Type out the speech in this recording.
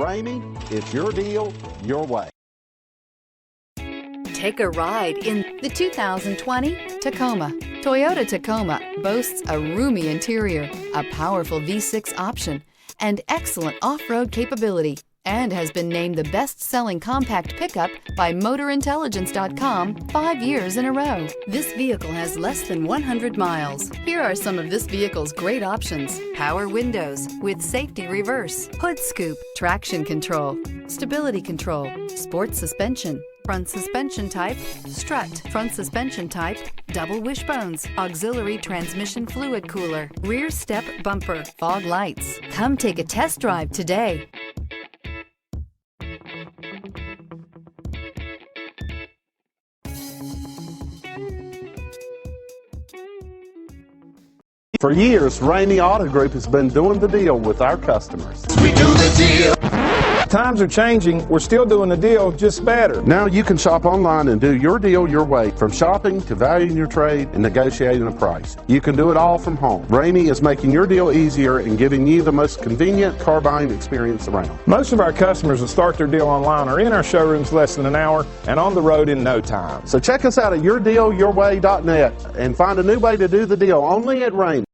Ramey, it's your deal, your way. Take a ride in the 2020 Tacoma. Toyota Tacoma boasts a roomy interior, a powerful V6 option, and excellent off-road capability, and has been named the best-selling compact pickup by MotorIntelligence.com 5 years in a row. This vehicle has less than 100 miles. Here are some of this vehicle's great options: power windows with safety reverse, hood scoop, traction control, stability control, sports suspension, front suspension type, strut, front suspension type, double wishbones, auxiliary transmission fluid cooler, rear step bumper, fog lights. Come take a test drive today. For years, Ramey Auto Group has been doing the deal with our customers. We do the deal. Times are changing. We're still doing the deal, just better. Now you can shop online and do your deal your way, from shopping to valuing your trade and negotiating a price. You can do it all from home. Ramey is making your deal easier and giving you the most convenient car buying experience around. Most of our customers that start their deal online are in our showrooms less than an hour and on the road in no time. So check us out at yourdealyourway.net and find a new way to do the deal only at Ramey.